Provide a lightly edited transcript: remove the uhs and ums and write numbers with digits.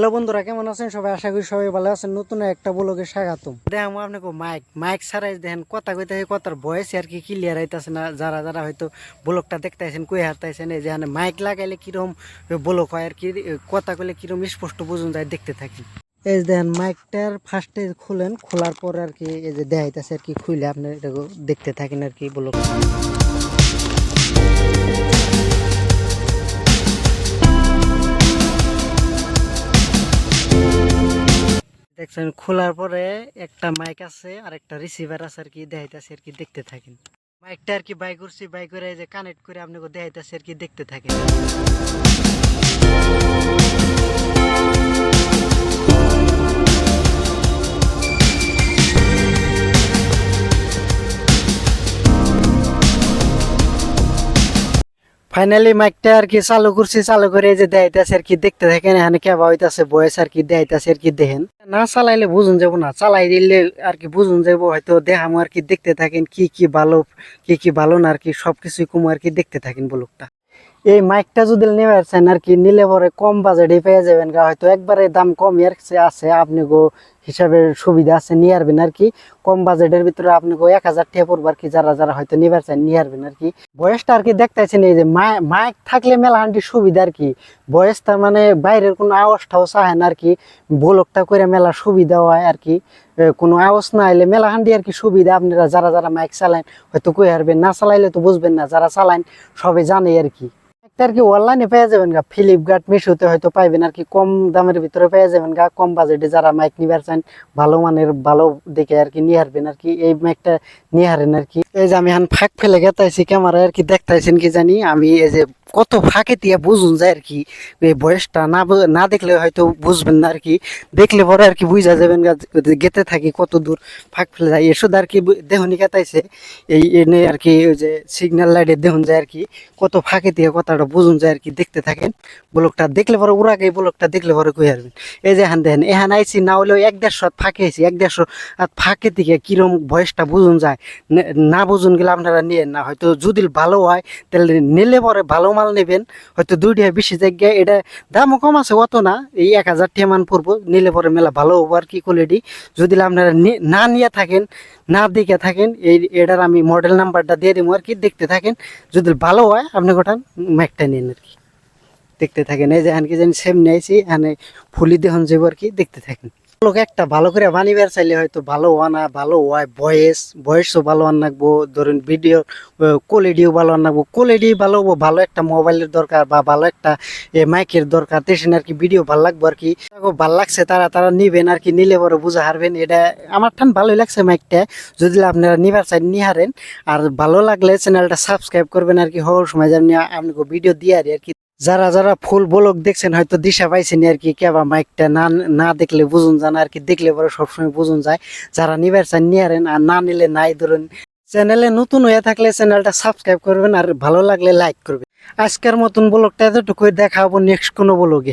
Hello বন্ধুরা, কেমন আছেন সবাই? আশা করি সবাই ভালো আছেন। নতুন একটা ব্লগে স্বাগতম। দেখো আপনাকে মাইক ছাড়াই দেখেন কথা কইতে, কথার ভয়েস আর কি ক্লিয়ার আইতাছে না। যারা যারা হয়তো ব্লগটা দেখতেছেন কই হারতাইছেন, এই যে মাইক লাগাইলে কিরম ব্লগ হয় আর কি, কথা কইলে কিরম স্পষ্ট বুঝুন যায়, দেখতে থাকি। এই যে দেখেন মাইকটার ফার্স্টে খুলেন, খোলার পর আর কি এই যে দেখাইতেছে আর কি, খুলে আপনি এটা দেখতে থাকেন আর কি ব্লগ। দেখছেন খোলার পরে একটা মাইক আছে আর একটা রিসিভার আছে আর কি, দেখাইতেছে আর কি, দেখতে থাকেন। মাইকটা আর কি বাই করছি, বাই করে যে কানেক্ট করে আপনাকে দেখাইতেছে আর কি, দেখতে থাকেন। ফাইনালি মাইকটা আর কি চালু করছি, চালু করে যে দেখাইতেছে আর কি, দেখতে থাকেন। এখানে কেবা হইতাছে বয়স আর কি, দেখাইতেছে আর কি, দেখেন। না চালাইলে বুঝুন যাবো না, চালাই দিলে আর কি বুঝুন যাবো, হয়তো দেখামো আর কি, দেখতে থাকেন। কি কি ভালো কি কি ভালো না আর কি সবকিছুই কমো আর কি, দেখতে থাকেন ব্লগটা। এই মাইকটা যদি নেওয়ার চান আর কি, নিলে পরে কম বাজেটে পেয়ে যাবেন গা, হয়তো একবারে দাম কম এর আছে, আপনি গো হিসাবে সুবিধা আছে, নিয়ে আসবেন আর কি। কম বাজেটের ভিতরে আপনি গো 1000 টাকা পড়বো আর কি, যারা যারা হয়তো নিবার চান নিয়ে আসবেন আর কি। বয়সটা আর কি দেখতেছেন, এই যে মাইক থাকলে মেলা হান্ডি সুবিধা আর কি। বয়স তার মানে বাইরের কোনো আওয়াজটাও চাহেন আর কি, ব্লগটা করে মেলা সুবিধা হয় আর কি। কোনো আওয়াজ না এলে মেলা হান্ডি আর কি সুবিধা। আপনারা যারা যারা মাইক চালান হয়তো কই হারবেন, না চালাইলে তো বুঝবেন না, যারা চালান সবাই জানে আর কি। আর কি অনলাইনে পেয়ে যাবেন গা, ফ্লিপকার্ট মিশোতে হয়তো পাইবেন আর কি, কম দামের ভিতরে পেয়ে যাবেন গা, কম বাজেটে। যারা মাইক নিবার চান ভালো মানের, ভালো দেখে আর কি নিয়ে হারবেন আর কি, এই মাইকটা নিয়ে হারেন আর কি। এই যে আমি এখন ফাঁক ফেলে গেতাইছি ক্যামেরায় আর কি, দেখতাইছেন কি জানি আমি, এই যে কত ফাঁকে দিয়ে বুঝুন যায় আর কি। এই বয়সটা না দেখলে হয়তো বুঝবেন না আর কি, দেখলে পরে আর কি বুঝা যাবেন গা, গেতে থাকি কত দূর ফাঁক ফেলে যায়। এসব আর কি দেহনি গেতাইছে এই এনে আর কি, ওই যে সিগন্যাল লাইটে দেখুন যায় আর কি, কত ফাঁকে দিয়ে কথাটা বুঝুন যায় আর কি, দেখতে থাকেন ব্লগটা। দেখলে পরে ওরাকে ব্লগটা দেখলে পরে কই হারবেন। এই যে এখান দেখেন, এখান আইসি না হলেও 1-1.5 ফাঁকে আইসি, 1-1.5 ফাঁকে থেকে কিরম বয়সটা বুঝুন যায়। না বুঝুন গেলে আপনারা নিয়েন না, হয়তো যদি ভালো হয় তাহলে নিলে পরে ভালো মাল নেবেন, হয়তো 2 টাকা বেশি জায়গায়। এটা দামও কম আছে, অত না, এই 1000 টাকা মান পড়বো। নিলে পরে মেলা ভালো হবো আর কি কোয়ালিটি। যদি আপনারা না নিয়ে থাকেন, না দেখে থাকেন, এটার আমি মডেল নাম্বারটা দিয়ে দেবো আর কি, দেখতে থাকেন। যদি ভালো হয় আপনি গোটান ম্যাকটা নিন আর কি, দেখতে থাকেন। এই যে এখান কি জানি সেম নিয়েছি, এখানে ফুলি দেহন যাবো আর কি, দেখতে থাকেন। লোক একটা ভালো করে বানিবার চাইলে হয়তো ভালো হওয়া না, ভালো হয় বয়সও ভালো আনাকবো, ধরুন ভিডিও কোয়ালিটিও ভালো আনাকবো, কোয়ালিটি ভালো হবো, ভালো একটা মোবাইলের দরকার বা ভালো একটা মাইকের দরকার, তেসেন আর কি ভিডিও ভালো লাগবো আর কি। ভালো লাগছে তারা তারা নিবেন আর কি, নিলে বড় বুঝা হারবেন। এটা আমার ঠান ভালোই লাগছে মাইকটা, যদি আপনারা নিবার চাই নিয়ে হারেন। আর ভালো লাগলে চ্যানেলটা সাবস্ক্রাইব করবেন আর কি, হওয়ার সময় যেমনি আপনাকে ভিডিও দিয়ে আর কি। যারা যারা ফুল ব্লগ দেখছেন হয়তো দিশা পাইছেন আর কি, কেবা মাইকটা না দেখলে বুঝুন যায় না আর কি, দেখলে পরে সবসময় বুঝুন যায়। যারা নিবার চান নিয়ে আরেন, আর না নিলে নাই। ধরুন চ্যানেলে নতুন হয়ে থাকলে চ্যানেলটা সাবস্ক্রাইব করবেন, আর ভালো লাগলে লাইক করবেন। আজকের মতন ব্লগটা এতটুকুই, দেখা হবো নেক্সট কোনো ব্লগে।